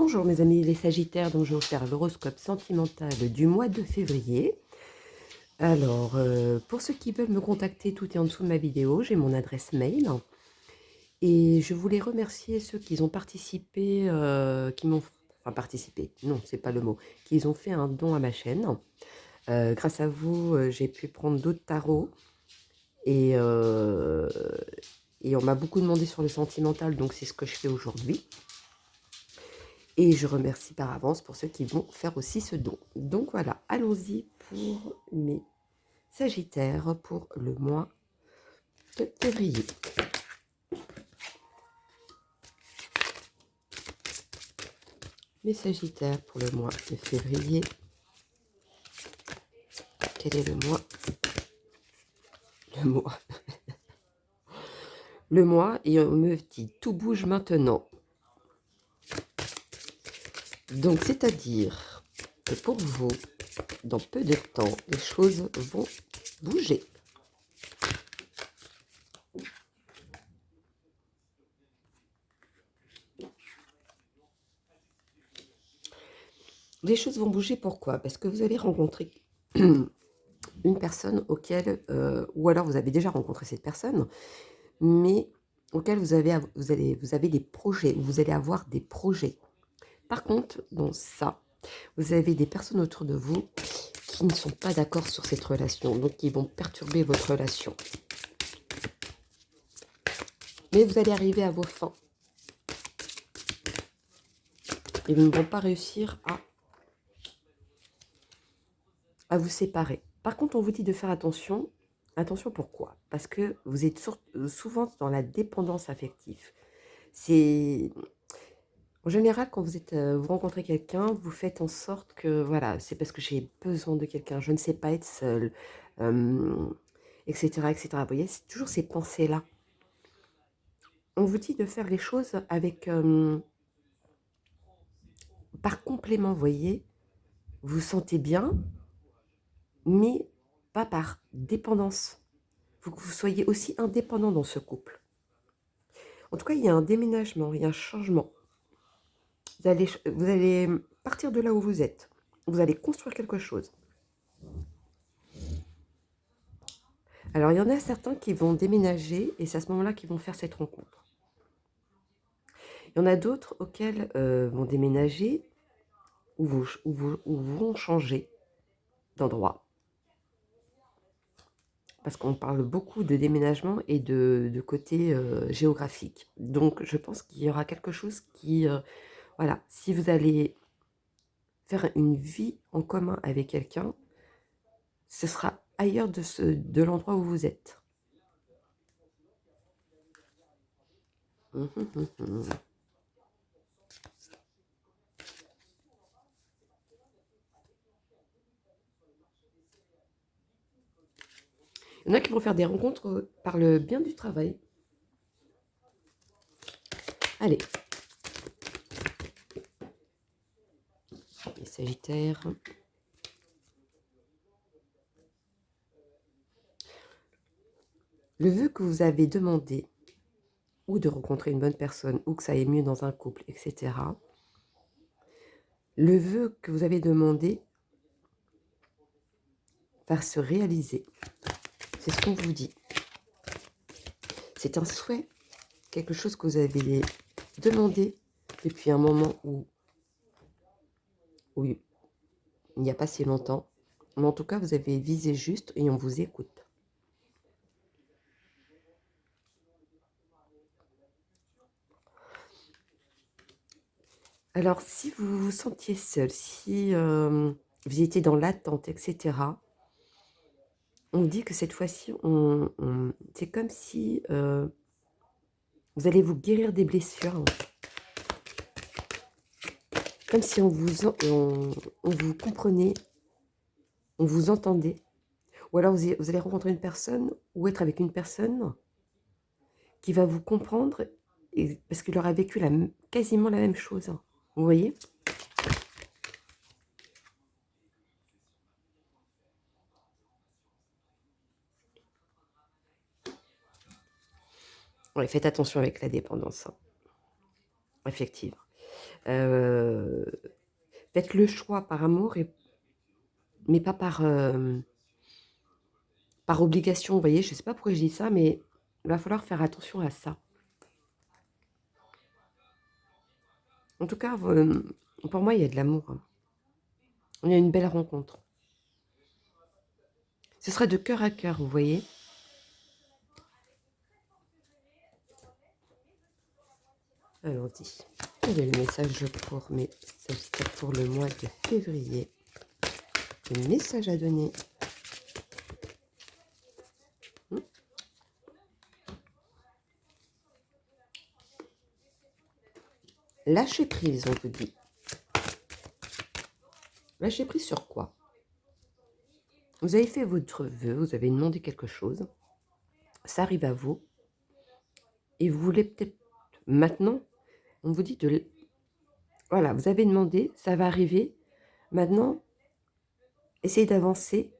Bonjour mes amis les Sagittaires, donc je vais vous faire l'horoscope sentimental du mois de février. Alors, pour ceux qui veulent me contacter, tout est en dessous de ma vidéo, j'ai mon adresse mail. Et je voulais remercier ceux qui ont participé, qui m'ont... Enfin, participé, non, c'est pas le mot. Qui ont fait un don à ma chaîne. Grâce à vous, j'ai pu prendre d'autres tarots. Et, euh, et on m'a beaucoup demandé sur le sentimental, donc c'est ce que je fais aujourd'hui. Et je remercie par avance pour ceux qui vont faire aussi ce don. Donc voilà, allons-y pour mes Sagittaires pour le mois de février. Mes Sagittaires pour le mois de février. Quel est le mois? Le mois. Le mois, et on me dit tout bouge maintenant. Donc c'est-à-dire que pour vous, dans peu de temps, les choses vont bouger. Les choses vont bouger, pourquoi? Parce que vous allez rencontrer une personne auquel, ou alors vous avez déjà rencontré cette personne, mais auquel vous avez des projets, vous allez avoir des projets. Par contre, dans ça, vous avez des personnes autour de vous qui ne sont pas d'accord sur cette relation, donc qui vont perturber votre relation. Mais vous allez arriver à vos fins. Ils ne vont pas réussir à vous séparer. Par contre, on vous dit de faire attention. Attention pourquoi? Parce que vous êtes souvent dans la dépendance affective. C'est en général quand vous rencontrez quelqu'un, vous faites en sorte que voilà, c'est parce que j'ai besoin de quelqu'un, je ne sais pas être seule, etc., etc. Vous voyez, c'est toujours ces pensées-là. On vous dit de faire les choses avec par complément, vous voyez. Vous vous sentez bien, mais pas par dépendance. Il faut que vous soyez aussi indépendant dans ce couple. En tout cas, il y a un déménagement, il y a un changement. Vous allez partir de là où vous êtes. Vous allez construire quelque chose. Alors, il y en a certains qui vont déménager et c'est à ce moment-là qu'ils vont faire cette rencontre. Il y en a d'autres auxquels vont déménager ou vont changer d'endroit. Parce qu'on parle beaucoup de déménagement et de côté géographique. Donc, je pense qu'il y aura quelque chose qui... voilà, si vous allez faire une vie en commun avec quelqu'un, ce sera ailleurs de l'endroit où vous êtes. Il y en a qui vont faire des rencontres par le bien du travail. Allez. Les Sagittaires. Le vœu que vous avez demandé, ou de rencontrer une bonne personne, ou que ça aille mieux dans un couple, etc. Le vœu que vous avez demandé va se réaliser. C'est ce qu'on vous dit. C'est un souhait, quelque chose que vous avez demandé depuis un moment où il n'y a pas si longtemps. Mais en tout cas, vous avez visé juste et on vous écoute. Alors, si vous vous sentiez seul, si vous étiez dans l'attente, etc., on dit que cette fois-ci, c'est comme si vous allez vous guérir des blessures. Comme si on vous comprenait, on vous entendait. Ou alors vous allez rencontrer une personne ou être avec une personne qui va vous comprendre parce qu'il aura vécu quasiment la même chose. Vous voyez? Ouais, faites attention avec la dépendance, hein, effectivement. Faites le choix par amour, mais pas par obligation. Vous voyez, je ne sais pas pourquoi je dis ça, mais il va falloir faire attention à ça. En tout cas, pour moi, il y a de l'amour. Hein. Il y a une belle rencontre. Ce sera de cœur à cœur, vous voyez. Allons-y. Quel est le message pour mes Sagittaires pour le mois de février? Le message à donner. Lâcher prise, on vous dit. Lâcher prise sur quoi? Vous avez fait votre vœu, vous avez demandé quelque chose. Ça arrive à vous. Et vous voulez peut-être maintenant, on vous dit de... Voilà, vous avez demandé, ça va arriver. Maintenant, essayez d'avancer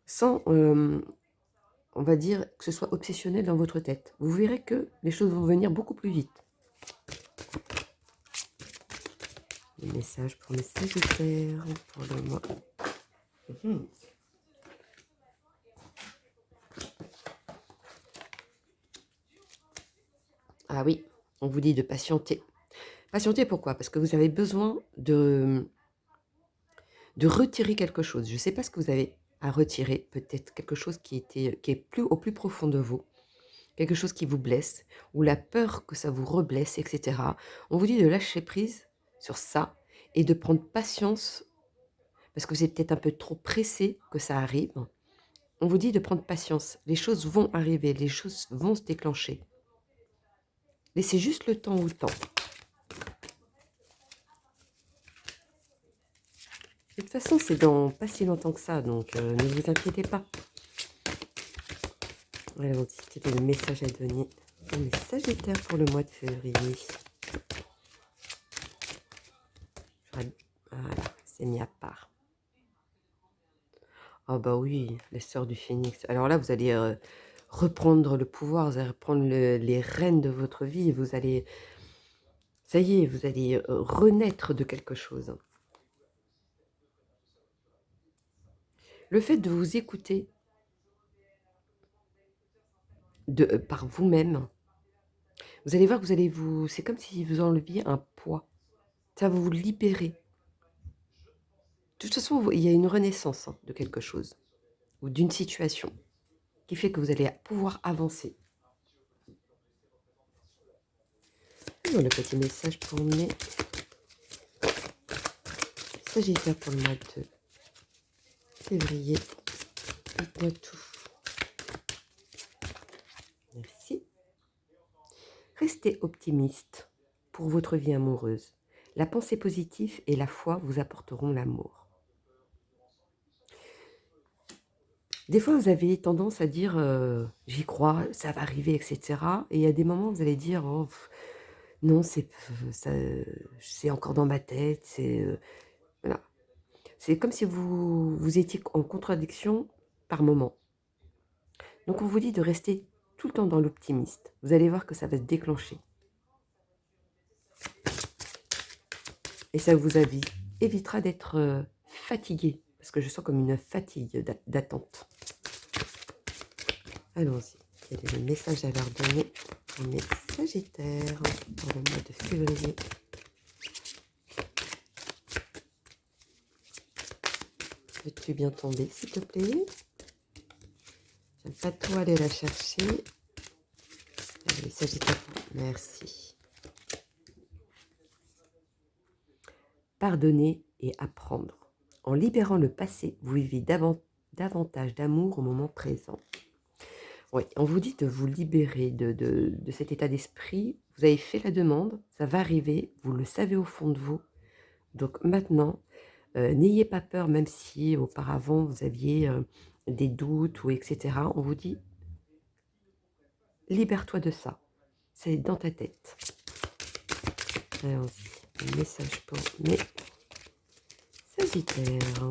sans, on va dire, que ce soit obsessionnel dans votre tête. Vous verrez que les choses vont venir beaucoup plus vite. Les messages pour mes Sagittaires, pour le mois. Ah oui, on vous dit de patienter. Patienter pourquoi? Parce que vous avez besoin de retirer quelque chose. Je ne sais pas ce que vous avez à retirer. Peut-être quelque chose qui est au plus profond de vous. Quelque chose qui vous blesse, ou la peur que ça vous reblesse, etc. On vous dit de lâcher prise sur ça et de prendre patience, parce que vous êtes peut-être un peu trop pressé que ça arrive. On vous dit de prendre patience. Les choses vont arriver, les choses vont se déclencher. Laissez juste le temps au temps. De toute façon, c'est dans pas si longtemps que ça, donc ne vous inquiétez pas. Allons-y, quel est le message à donner pour les Sagittaires pour le mois de février? Voilà, c'est mis à part. Ah bah oui, les sœurs du phénix. Alors là, vous allez reprendre le pouvoir, vous allez reprendre les rênes de votre vie, vous allez, ça y est, vous allez renaître de quelque chose. Le fait de vous écouter par vous-même, vous allez voir que c'est comme si vous enleviez un poids. Ça va vous libérer. De toute façon, il y a une renaissance de quelque chose ou d'une situation qui fait que vous allez pouvoir avancer. Alors, le petit message pour mes Sagittaires pour le mois de février. Dites-moi tout. Merci. Restez optimiste pour votre vie amoureuse. La pensée positive et la foi vous apporteront l'amour. Des fois, vous avez tendance à dire j'y crois, ça va arriver, etc. Et il y a des moments où vous allez dire oh, non, c'est encore dans ma tête. Voilà. C'est comme si vous étiez en contradiction par moment. Donc, on vous dit de rester tout le temps dans l'optimiste. Vous allez voir que ça va se déclencher. Et ça vous évitera d'être fatigué, parce que je sens comme une fatigue d'attente. Allons-y. Quel est le message à leur donner pour mes Sagittaires pour le mois de février? Peux-tu bien tomber, s'il te plaît? J'aime pas trop aller la chercher. Les Sagittaires, merci. Pardonner et apprendre. En libérant le passé, vous vivez davantage d'amour au moment présent. Oui, on vous dit de vous libérer de cet état d'esprit. Vous avez fait la demande, ça va arriver, vous le savez au fond de vous. Donc maintenant, n'ayez pas peur, même si auparavant vous aviez des doutes ou etc. On vous dit, libère-toi de ça. C'est dans ta tête. Allons-y, un message pour mes Sagittaires.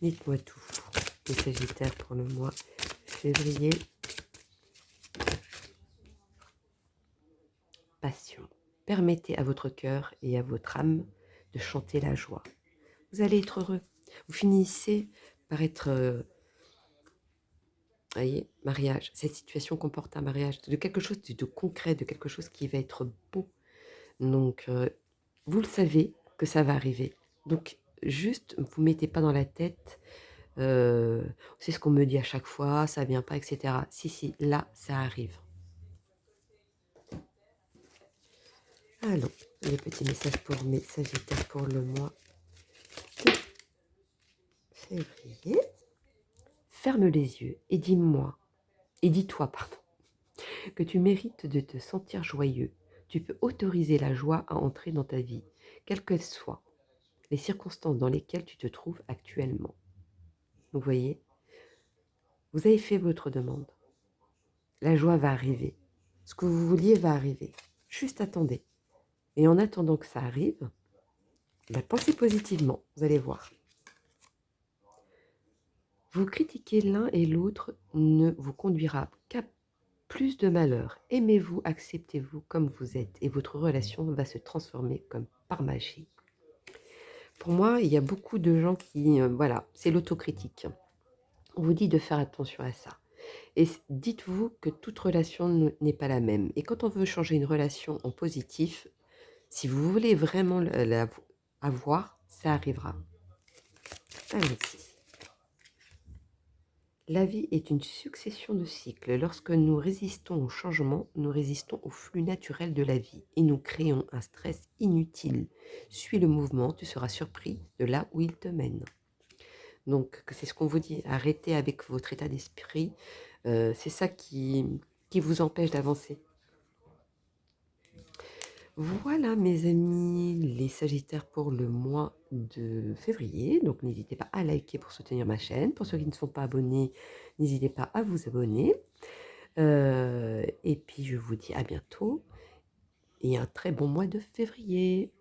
Dites-moi tout. Les Sagittaires pour le mois février. Passion. Permettez à votre cœur et à votre âme de chanter la joie. Vous allez être heureux. Vous finissez par être, voyez, mariage. Cette situation comporte un mariage, de quelque chose de concret, de quelque chose qui va être beau. Donc, vous le savez que ça va arriver. Donc, juste, vous mettez pas dans la tête, c'est ce qu'on me dit à chaque fois, ça vient pas, etc. Si, si, là, ça arrive. Alors, les petits messages pour mes Sagittaires pour le mois de février. Ferme les yeux et dis-moi, et dis-toi, pardon, que tu mérites de te sentir joyeux. Tu peux autoriser la joie à entrer dans ta vie, quelles qu'elles soient les circonstances dans lesquelles tu te trouves actuellement. Vous voyez, vous avez fait votre demande. La joie va arriver. Ce que vous vouliez va arriver. Juste attendez. Et en attendant que ça arrive, pensez positivement, vous allez voir. Vous critiquer l'un et l'autre ne vous conduira qu'à plus de malheur. Aimez-vous, acceptez-vous comme vous êtes et votre relation va se transformer comme par magie. Pour moi, il y a beaucoup de gens qui, voilà, c'est l'autocritique. On vous dit de faire attention à ça. Et dites-vous que toute relation n'est pas la même. Et quand on veut changer une relation en positif, si vous voulez vraiment avoir, ça arrivera. Allez-y. La vie est une succession de cycles. Lorsque nous résistons au changement, nous résistons au flux naturel de la vie et nous créons un stress inutile. Suis le mouvement, tu seras surpris de là où il te mène. Donc, c'est ce qu'on vous dit. Arrêtez avec votre état d'esprit. C'est ça qui vous empêche d'avancer. Voilà mes amis, les Sagittaires pour le mois de février. Donc n'hésitez pas à liker pour soutenir ma chaîne. Pour ceux qui ne sont pas abonnés, n'hésitez pas à vous abonner. Et puis je vous dis à bientôt et un très bon mois de février.